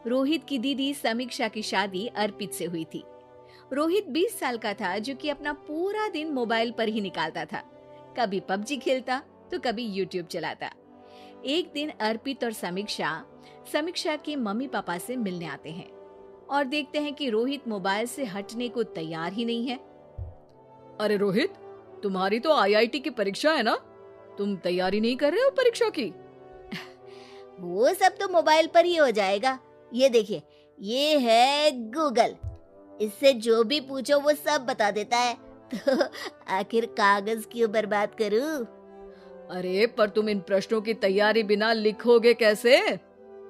रोहित की दीदी समीक्षा की शादी अर्पित से हुई थी। रोहित 20 साल का था, जो कि अपना पूरा दिन मोबाइल पर ही निकालता था। कभी पबजी खेलता तो कभी यूट्यूब चलाता। एक दिन अर्पित और समीक्षा समीक्षा के मम्मी पापा से मिलने आते हैं और देखते हैं कि रोहित मोबाइल से हटने को तैयार ही नहीं है। अरे रोहित, तुम्हारी तो आईआईटी की परीक्षा है ना? तुम तैयारी नहीं कर रहे हो परीक्षा की? वो सब तो मोबाइल पर ही हो जाएगा। ये देखिए, ये है गूगल। इससे जो भी पूछो वो सब बता देता है। तो आखिर कागज क्यों बर्बाद करूं? अरे पर तुम इन प्रश्नों की तैयारी बिना लिखोगे कैसे?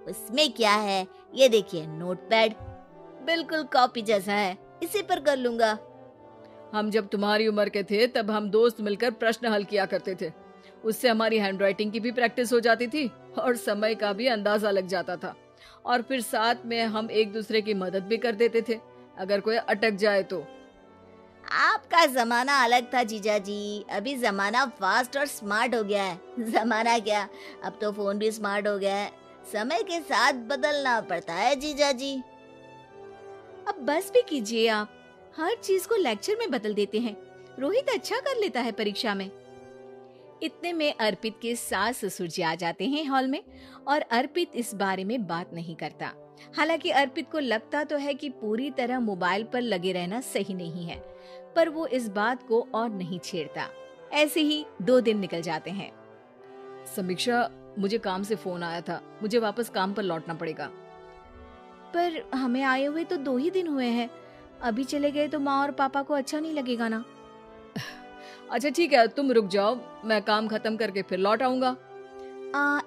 उसमें क्या है, ये देखिए नोटपैड, बिल्कुल कॉपी जैसा है, इसी पर कर लूंगा। हम जब तुम्हारी उम्र के थे तब हम दोस्त मिलकर प्रश्न हल किया करते थे। उससे हमारी हैंडराइटिंग की भी प्रैक्टिस हो जाती थी और समय का भी अंदाजा लग जाता था। और फिर साथ में हम एक दूसरे की मदद भी कर देते थे अगर कोई अटक जाए तो। आपका जमाना अलग था जीजा जी, अभी जमाना फास्ट और स्मार्ट हो गया है। जमाना क्या, अब तो फोन भी स्मार्ट हो गया है। समय के साथ बदलना पड़ता है जीजा जी। अब बस भी कीजिए, आप हर चीज को लेक्चर में बदल देते हैं। रोहित अच्छा कर लेता है परीक्षा में। इतने में अर्पित के सास ससुर जी आ जाते हैं हॉल में और अर्पित इस बारे में बात नहीं करता। हालांकि अर्पित को लगता तो है कि पूरी तरह मोबाइल पर लगे रहना सही नहीं है, पर वो इस बात को और नहीं छेड़ता। ऐसे ही 2 दिन निकल जाते हैं। समीक्षा, मुझे काम से फोन आया था, मुझे वापस काम पर लौटना पड़ेगा। पर हमें आए हुए तो 2 ही दिन हुए हैं, अभी चले गए तो माँ और पापा को अच्छा नहीं लगेगा ना। अच्छा ठीक है, तुम रुक जाओ, मैं काम खत्म करके फिर लौट आऊंगा।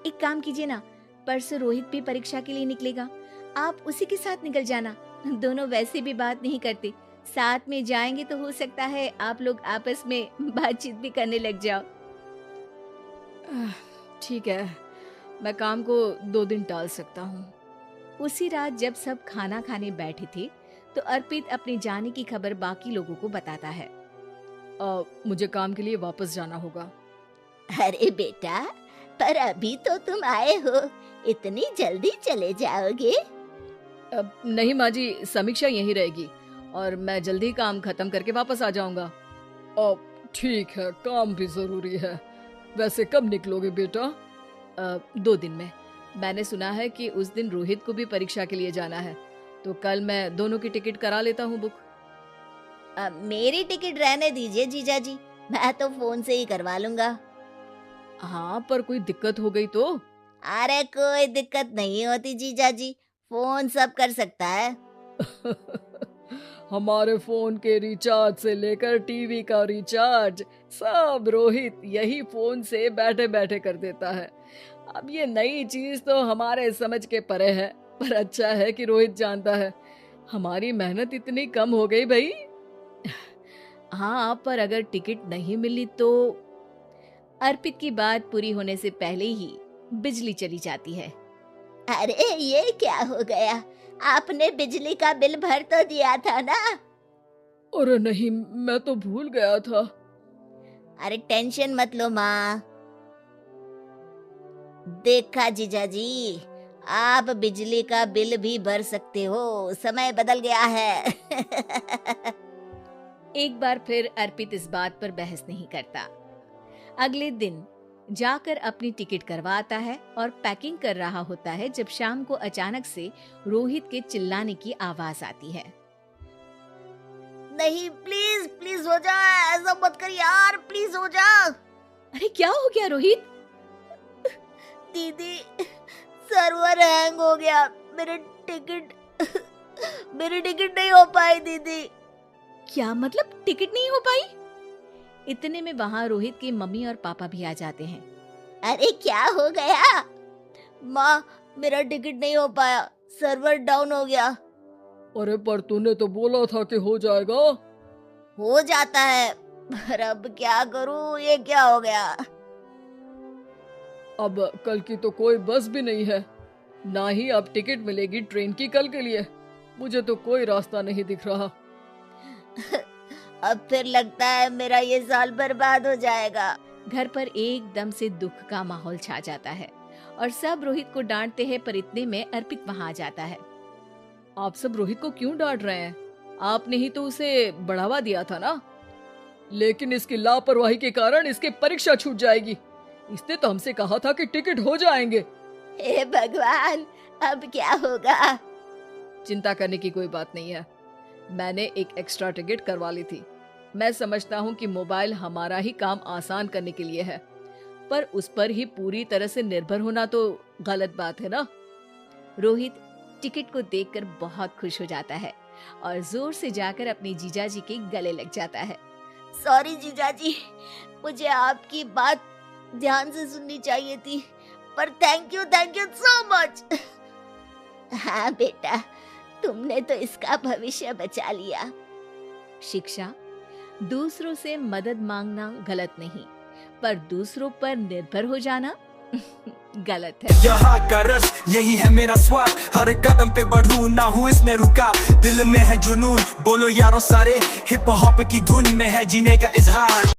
एक काम कीजिए ना, परसों रोहित भी परीक्षा के लिए निकलेगा, आप उसी के साथ निकल जाना। दोनों वैसे भी बात नहीं करते, साथ में जाएंगे तो हो सकता है आप लोग आपस में बातचीत भी करने लग जाओ। ठीक है, मैं काम को 2 दिन टाल सकता हूँ। उसी रात जब सब खाना खाने बैठे थे तो अर्पित अपने जाने की खबर बाकी लोगों को बताता है। मुझे काम के लिए वापस जाना होगा। अरे बेटा, पर अभी तो तुम आए हो, इतनी जल्दी चले जाओगे? नहीं माँ जी, समीक्षा यहीं रहेगी और मैं जल्दी काम खत्म करके वापस आ जाऊंगा। ठीक है, काम भी जरूरी है। वैसे कब निकलोगे बेटा? 2 दिन में। मैंने सुना है कि उस दिन रोहित को भी परीक्षा के लिए जाना है, तो कल मैं दोनों की टिकट करा लेता हूँ बुक। मेरी टिकट रहने दीजिए जीजा जी, मैं तो फोन से ही करवा लूंगा। हाँ, पर कोई दिक्कत हो गई तो? अरे कोई दिक्कत नहीं होती जीजा जी, फोन सब कर सकता है। हमारे फोन के रिचार्ज से लेकर टीवी का रिचार्ज सब रोहित यही फोन से बैठे बैठे कर देता है। अब ये नई चीज तो हमारे समझ के परे है, पर अच्छा है कि रोहित जानता है। हमारी मेहनत इतनी कम हो गई भाई। हाँ, पर अगर टिकट नहीं मिली तो? अर्पित की बात पूरी होने से पहले ही बिजली चली जाती है। अरे ये क्या हो गया, आपने बिजली का बिल भर तो दिया था ना? अरे नहीं, मैं तो भूल गया था। अरे टेंशन मत लो माँ। देखा जीजा जी, आप बिजली का बिल भी भर सकते हो, समय बदल गया है। एक बार फिर अर्पित इस बात पर बहस नहीं करता। अगले दिन जाकर अपनी टिकट करवाता है और पैकिंग कर रहा होता है जब शाम को अचानक से रोहित के चिल्लाने की आवाज आती है। नहीं, प्लीज प्लीज हो जा, ऐसा मत कर यार, प्लीज हो जा। अरे क्या हो गया रोहित? दीदी, सर्वर हैंग हो गया, मेरी टिकट नहीं हो पाई दीदी। क्या मतलब टिकट नहीं हो पाई? इतने में वहाँ रोहित के मम्मी और पापा भी आ जाते हैं। अरे क्या हो गया? माँ, मेरा टिकट नहीं हो पाया, सर्वर डाउन हो गया। अरे पर तूने तो बोला था कि हो जाएगा। हो जाता है, पर अब क्या करूँ, ये क्या हो गया? अब कल की तो कोई बस भी नहीं है, ना ही अब टिकट मिलेगी ट्रेन की कल के लिए। मुझे तो कोई रास्ता नहीं दिख रहा। अब फिर लगता है मेरा ये साल बर्बाद हो जाएगा। घर पर एकदम से दुख का माहौल छा जाता है और सब रोहित को डांटते हैं, पर इतने में अर्पित वहाँ आ जाता है। आप सब रोहित को क्यों डांट रहे हैं? आपने ही तो उसे बढ़ावा दिया था ना। लेकिन इसकी लापरवाही के कारण इसकी परीक्षा छूट जाएगी। इसने तो हमसे कहा था कि टिकट हो जाएंगे। हे भगवान, अब क्या होगा? चिंता करने की कोई बात नहीं है। मैंने एक एक्स्ट्रा टिकट करवा ली थी। मैं समझता हूँ कि मोबाइल हमारा ही काम आसान करने के लिए है, पर उस पर ही पूरी तरह से निर्भर होना तो गलत बात है ना। रोहित टिकट को देखकर बहुत खुश हो जाता है और जोर से जाकर अपने जीजाजी के गले लग जाता है। सॉरी जीजाजी, मुझे आपकी बात ध्यान से सुननी चाहिए थी, पर थैंक यू सो मच। हाँ बेटा, तुमने तो इसका भविष्य बचा लिया। शिक्षा, दूसरों से मदद मांगना गलत नहीं, पर दूसरों पर निर्भर हो जाना गलत है। यहाँ का रस यही है मेरा स्वाद, हर कदम पे बढ़ूं ना हूँ इसमें रुका। दिल में है जुनून, बोलो यारों सारे, हिप हॉप की धुन में है जीने का इजहार।